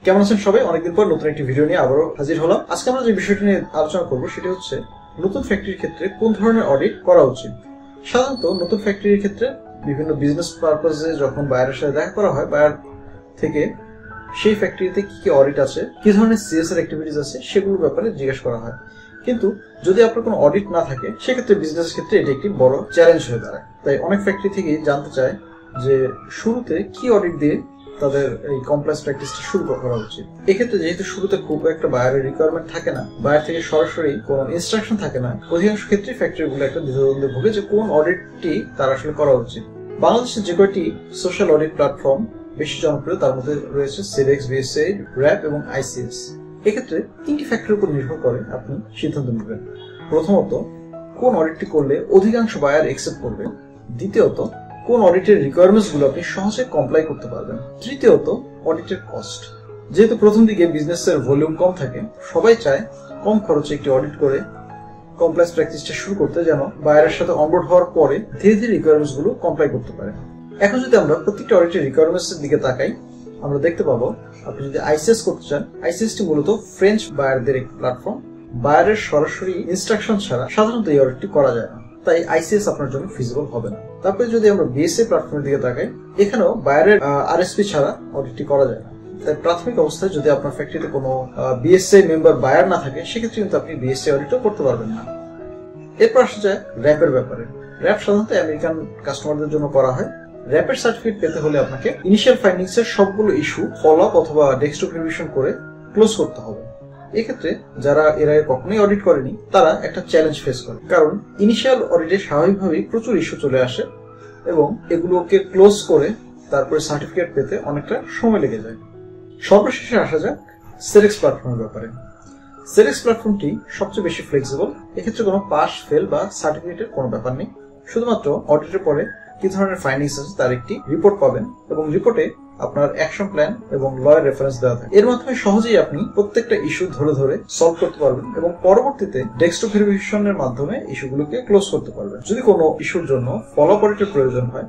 কেমন আছেন সবাই? অনেকদিন পর নতুন একটি ভিডিও নিয়ে আবারও হাজির হলাম। আজকে আমরা যে বিষয়টি নিয়ে আলোচনা করব সেটি হচ্ছে নতুন ফ্যাক্টরির ক্ষেত্রে কোন ধরনের অডিট করা উচিত। সাধারণত নতুন ফ্যাক্টরির ক্ষেত্রে বিভিন্ন বিজনেস পারপাসে যখন বায়ারের সাথে দেখা করা হয়, বায়ার থেকে সেই ফ্যাক্টরিতে কি কি অডিট আছে, কি ধরনের সিএসআর অ্যাক্টিভিটিস আছে সেগুলোর ব্যাপারে জিজ্ঞেস করা হয়। কিন্তু যদি আপনার কোনো অডিট না থাকে সেক্ষেত্রে বিজনেসের ক্ষেত্রে এটি একটি বড় চ্যালেঞ্জ হয়ে দাঁড়ায়। তাই অনেক ফ্যাক্টরি থেকেই জানতে চায় যে শুরুতে কি অডিট দিয়ে তাদের এই কমপ্লায়েন্স প্র্যাকটিসটা শুরু করা উচিত। এক্ষেত্রে যেহেতু শুরুতে খুব একটা বায়ারের রিকোয়ারমেন্ট থাকে না, বায়ার থেকে সরাসরি কোনো ইনস্ট্রাকশন থাকে না, অধিকাংশ ক্ষেত্রে ফ্যাক্টরিগুলো একটা দ্বিধাদ্বন্দ্বে ভোগে যে কোন অডিটটি তার আসলে করা উচিত। বাংলাদেশের যে কয়টি সোশ্যাল অডিট প্ল্যাটফর্ম বেশি জনপ্রিয় তার মধ্যে রয়েছে সেডেক্স, BSCI, র্যাপ এবং ICS। এক্ষেত্রে তিনটি ফ্যাক্টরের উপর নির্ভর করে আপনি সিদ্ধান্ত নেবেন। প্রথমত, কোন অডিটটি করলে অধিকাংশ বায়ার অ্যাকসেপ্ট করবে। দ্বিতীয়ত, কোন অডিটের রিকোয়ারমেন্টস গুলো আপনি সহজে কমপ্লাই করতে পারবেন। তৃতীয়ত, অডিটের কস্ট। যেহেতু প্রথম দিকে বিজনেসের ভলিউম কম থাকে, সবাই চায় কম খরচে একটি অডিট করে কমপ্লায়েন্স প্র্যাকটিসটা শুরু করতে, যেন বায়ারের সাথে অনবোর্ড হওয়ার পরে ধীরে ধীরে রিকোয়ারমেন্টস গুলো কমপ্লাই করতে পারে। এখন যদি আমরা প্রত্যেকটা অডিটের রিকোয়ারমেন্টস এর দিকে তাকাই, আমরা দেখতে পাবো আপনি যদি ICS করতে চান, ICS টি মূলত ফ্রেঞ্চ বায়ারদের একটি প্ল্যাটফর্ম। বায়ারের সরাসরি ইনস্ট্রাকশন ছাড়া সাধারণত এই অডিটটি করা যায় না, তাই ICS আপনার জন্য ফিজিবল হবে না। তারপরে যদি আমরা BSCI প্ল্যাটফর্মের দিকে তাকাই, এখানেও বায়ারের RSP ছাড়া অডিটটি করা যায় না। তাই প্রাথমিক অবস্থায় যদি আপনার ফ্যাক্টরিতে কোনো BSCI মেম্বার বায়ার না থাকে, সেক্ষেত্রে কিন্তু আপনি BSCI অডিটও করতে পারবেন না। এরপর আসা যায় র্যাপের ব্যাপারে। র্যাপ সাধারণত আমেরিকান কাস্টমারদের জন্য করা হয়। র্যাপের সার্টিফিকেট পেতে হলে আপনাকে ইনিশিয়াল ফাইন্ডিংস এর সবগুলো ইস্যু ফলো আপ অথবা ডেস্কটপ রিভিশন করে ক্লোজ করতে হবে। এক্ষেত্রে যারা এর আগে কখনোই অডিট করেনি তারা একটা চ্যালেঞ্জ ফেস করে, কারণ ইনিশিয়াল অডিটে স্বাভাবিকভাবেই প্রচুর ইস্যু চলে আসে এবং এগুলোকে ক্লোজ করে তারপরে সার্টিফিকেট পেতে অনেকটা সময় লেগে যায়। সর্বশেষে আসা যাক সেডেক্স প্ল্যাটফর্মের ব্যাপারে। সেডেক্স প্ল্যাটফর্মটি সবচেয়ে বেশি ফ্লেক্সিবল। এক্ষেত্রে কোনো পাস, ফেল বা সার্টিফিকেটের কোনো ব্যাপার নেই। শুধুমাত্র অডিটের পরে কি ধরনের ফাইন্ডিংস আছে তার একটি রিপোর্ট পাবেন এবং রিপোর্টে আপনার অ্যাকশন প্ল্যান এবং লয়ের রেফারেন্স দেওয়া থাকে। এর মাধ্যমে সহজেই আপনি প্রত্যেকটা ইস্যু ধরে ধরে সলভ করতে পারবেন এবং পরবর্তীতে ডেস্কটপ ভেরিফিকেশনের মাধ্যমে ইস্যুগুলোকে ক্লোজ করতে পারবেন। যদি কোনো ইস্যুর জন্য ফলো আপ অডিটের প্রয়োজন হয়,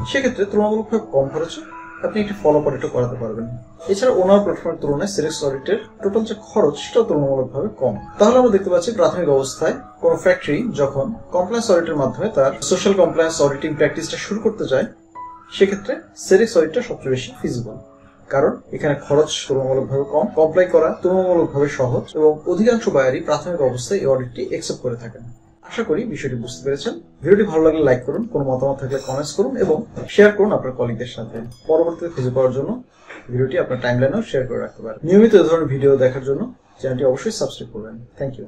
সেক্ষেত্রে তুলনামূলকভাবে কম খরচে আপনি একটি ফলো আপ অডিটও করাতে পারবেন। এছাড়া ওনার প্ল্যাটফর্মের তুলনায় সেডেক্স অডিটের টোটাল যে খরচ সেটাও তুলনামূলকভাবে কম। তাহলে আমরা দেখতে পাচ্ছি প্রাথমিক অবস্থায় কোন ফ্যাক্টরি যখন কমপ্লায়েন্স অডিটের মাধ্যমে তার সোশ্যাল কমপ্লায়েন্স অডিটিং প্র্যাকটিসটা শুরু করতে যায়, সেক্ষেত্রে সেডেক্স অডিটটা সবচেয়ে বেশি ফিজিবল, কারণ এখানে খরচ তুলনামূলকভাবে কম, কমপ্লাই করা তুলনামূলকভাবে সহজ এবং অধিকাংশ বায়ারই প্রাথমিক অবস্থায় এই অডিটটি অ্যাকসেপ্ট করে থাকেন। আশা করি বিষয়টি বুঝতে পেরেছেন। ভিডিওটি ভালো লাগলে লাইক করুন, কোনো মতামত থাকলে কমেন্টস করুন এবং শেয়ার করুন আপনার কলিগদের সাথে। পরবর্তীতে খুঁজে পাওয়ার জন্য ভিডিওটি আপনার টাইমলাইনেও শেয়ার করে রাখতে পারেন। নিয়মিত এই ধরনের ভিডিও দেখার জন্য চ্যানেলটি অবশ্যই সাবস্ক্রাইব করবেন। Thank you.